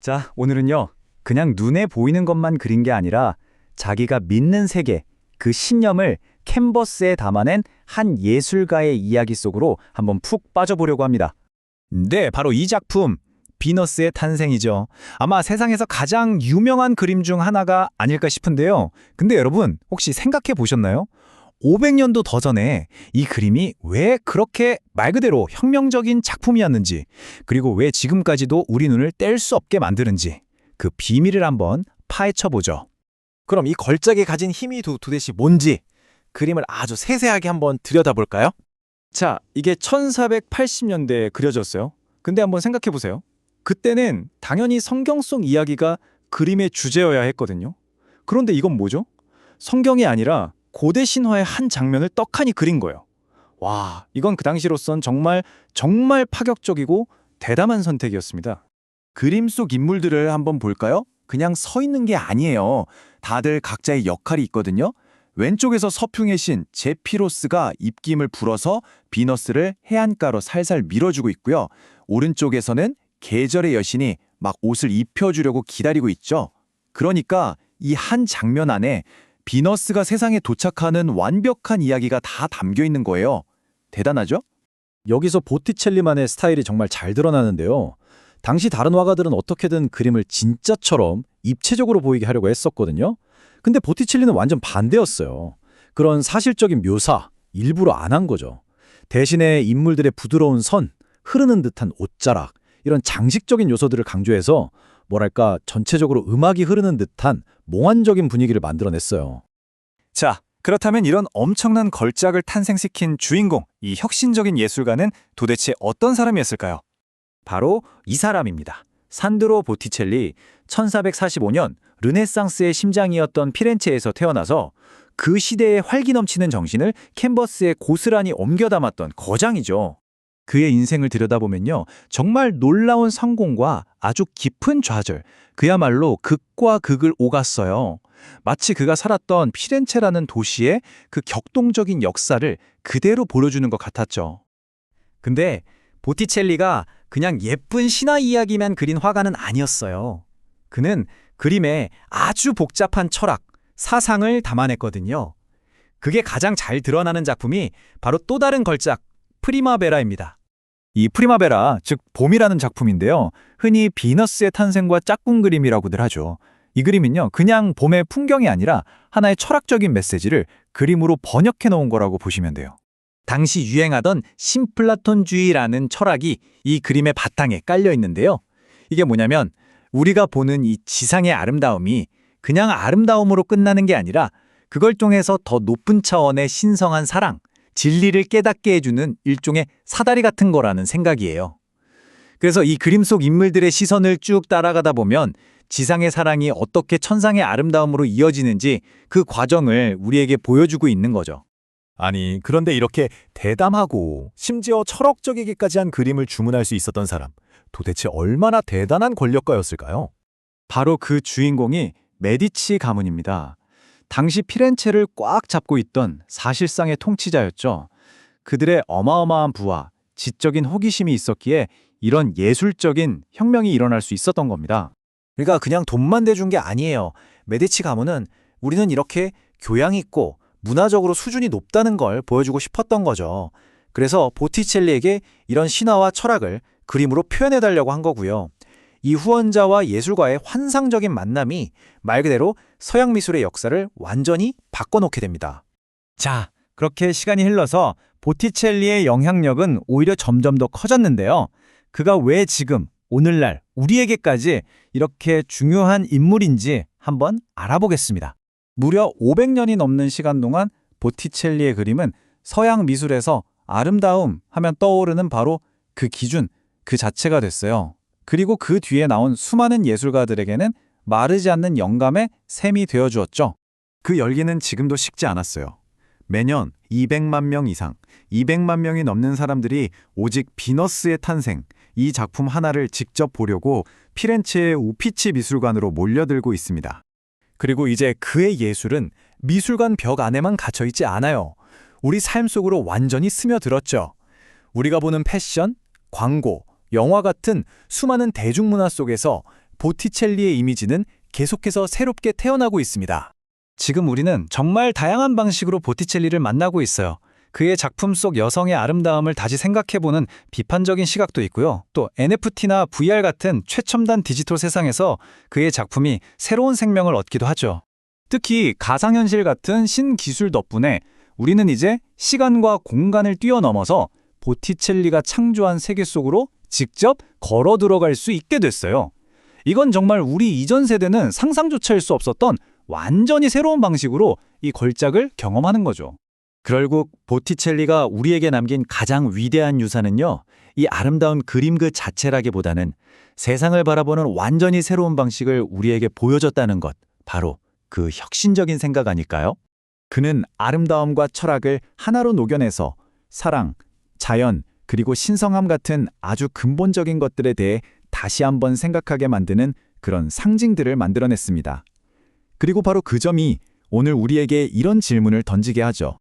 자, 오늘은요. 그냥 눈에 보이는 것만 그린 게 아니라 자기가 믿는 세계, 그 신념을 캔버스에 담아낸 한 예술가의 이야기 속으로 한번 푹 빠져보려고 합니다. 네, 바로 이 작품, 비너스의 탄생이죠. 아마 세상에서 가장 유명한 그림 중 하나가 아닐까 싶은데요. 근데 여러분, 혹시 생각해 보셨나요? 500년도 더 전에 이 그림이 왜 그렇게 말 그대로 혁명적인 작품이었는지, 그리고 왜 지금까지도 우리 눈을 뗄 수 없게 만드는지, 그 비밀을 한번 파헤쳐 보죠. 그럼 이 걸작이 가진 힘이 도대체 뭔지 그림을 아주 세세하게 한번 들여다볼까요? 자, 이게 1480년대에 그려졌어요. 근데 한번 생각해 보세요. 그때는 당연히 성경 속 이야기가 그림의 주제여야 했거든요. 그런데 이건 뭐죠? 성경이 아니라 고대 신화의 한 장면을 떡하니 그린 거예요. 와, 이건 그 당시로선 정말 파격적이고 대담한 선택이었습니다. 그림 속 인물들을 한번 볼까요? 그냥 서 있는 게 아니에요. 다들 각자의 역할이 있거든요. 왼쪽에서 서풍의 신 제피로스가 입김을 불어서 비너스를 해안가로 살살 밀어주고 있고요. 오른쪽에서는 계절의 여신이 막 옷을 입혀주려고 기다리고 있죠. 그러니까 이 한 장면 안에 비너스가 세상에 도착하는 완벽한 이야기가 다 담겨 있는 거예요. 대단하죠? 여기서 보티첼리만의 스타일이 정말 잘 드러나는데요. 당시 다른 화가들은 어떻게든 그림을 진짜처럼 입체적으로 보이게 하려고 했었거든요. 근데 보티첼리는 완전 반대였어요. 그런 사실적인 묘사, 일부러 안 한 거죠. 대신에 인물들의 부드러운 선, 흐르는 듯한 옷자락, 이런 장식적인 요소들을 강조해서 뭐랄까 전체적으로 음악이 흐르는 듯한 몽환적인 분위기를 만들어냈어요. 자, 그렇다면 이런 엄청난 걸작을 탄생시킨 주인공, 이 혁신적인 예술가는 도대체 어떤 사람이었을까요? 바로 이 사람입니다. 산드로 보티첼리. 1445년 르네상스의 심장이었던 피렌체에서 태어나서 그 시대의 활기 넘치는 정신을 캔버스에 고스란히 옮겨 담았던 거장이죠. 그의 인생을 들여다보면요. 정말 놀라운 성공과 아주 깊은 좌절, 그야말로 극과 극을 오갔어요. 마치 그가 살았던 피렌체라는 도시의 그 격동적인 역사를 그대로 보여주는 것 같았죠. 근데 보티첼리가 그냥 예쁜 신화 이야기만 그린 화가는 아니었어요. 그는 그림에 아주 복잡한 철학, 사상을 담아냈거든요. 그게 가장 잘 드러나는 작품이 바로 또 다른 걸작, 프리마베라입니다. 이 프리마베라, 즉 봄이라는 작품인데요. 흔히 비너스의 탄생과 짝꿍 그림이라고들 하죠. 이 그림은요, 그냥 봄의 풍경이 아니라 하나의 철학적인 메시지를 그림으로 번역해 놓은 거라고 보시면 돼요. 당시 유행하던 신플라톤주의라는 철학이 이 그림의 바탕에 깔려 있는데요. 이게 뭐냐면 우리가 보는 이 지상의 아름다움이 그냥 아름다움으로 끝나는 게 아니라 그걸 통해서 더 높은 차원의 신성한 사랑, 진리를 깨닫게 해주는 일종의 사다리 같은 거라는 생각이에요. 그래서 이 그림 속 인물들의 시선을 쭉 따라가다 보면 지상의 사랑이 어떻게 천상의 아름다움으로 이어지는지 그 과정을 우리에게 보여주고 있는 거죠. 아니, 그런데 이렇게 대담하고 심지어 철학적이기까지 한 그림을 주문할 수 있었던 사람, 도대체 얼마나 대단한 권력가였을까요? 바로 그 주인공이 메디치 가문입니다. 당시 피렌체를 꽉 잡고 있던 사실상의 통치자였죠. 그들의 어마어마한 부와 지적인 호기심이 있었기에 이런 예술적인 혁명이 일어날 수 있었던 겁니다. 그러니까 그냥 돈만 대준 게 아니에요. 메디치 가문은 우리는 이렇게 교양 있고 문화적으로 수준이 높다는 걸 보여주고 싶었던 거죠. 그래서 보티첼리에게 이런 신화와 철학을 그림으로 표현해달라고 한 거고요. 이 후원자와 예술가의 환상적인 만남이 말 그대로 서양 미술의 역사를 완전히 바꿔놓게 됩니다. 자, 그렇게 시간이 흘러서 보티첼리의 영향력은 오히려 점점 더 커졌는데요. 그가 왜 지금 오늘날 우리에게까지 이렇게 중요한 인물인지 한번 알아보겠습니다. 무려 500년이 넘는 시간 동안 보티첼리의 그림은 서양 미술에서 아름다움 하면 떠오르는 바로 그 기준, 그 자체가 됐어요. 그리고 그 뒤에 나온 수많은 예술가들에게는 마르지 않는 영감의 샘이 되어주었죠. 그 열기는 지금도 식지 않았어요. 매년 200만 명 이상, 200만 명이 넘는 사람들이 오직 비너스의 탄생, 이 작품 하나를 직접 보려고 피렌체의 우피치 미술관으로 몰려들고 있습니다. 그리고 이제 그의 예술은 미술관 벽 안에만 갇혀있지 않아요. 우리 삶 속으로 완전히 스며들었죠. 우리가 보는 패션, 광고, 영화 같은 수많은 대중문화 속에서 보티첼리의 이미지는 계속해서 새롭게 태어나고 있습니다. 지금 우리는 정말 다양한 방식으로 보티첼리를 만나고 있어요. 그의 작품 속 여성의 아름다움을 다시 생각해보는 비판적인 시각도 있고요. 또 NFT나 VR 같은 최첨단 디지털 세상에서 그의 작품이 새로운 생명을 얻기도 하죠. 특히 가상현실 같은 신기술 덕분에 우리는 이제 시간과 공간을 뛰어넘어서 보티첼리가 창조한 세계 속으로 직접 걸어 들어갈 수 있게 됐어요. 이건 정말 우리 이전 세대는 상상조차 할 수 없었던 완전히 새로운 방식으로 이 걸작을 경험하는 거죠. 결국 보티첼리가 우리에게 남긴 가장 위대한 유산은요, 이 아름다운 그림 그 자체라기보다는 세상을 바라보는 완전히 새로운 방식을 우리에게 보여줬다는 것, 바로 그 혁신적인 생각 아닐까요? 그는 아름다움과 철학을 하나로 녹여내서 사랑, 자연, 그리고 신성함 같은 아주 근본적인 것들에 대해 다시 한번 생각하게 만드는 그런 상징들을 만들어냈습니다. 그리고 바로 그 점이 오늘 우리에게 이런 질문을 던지게 하죠.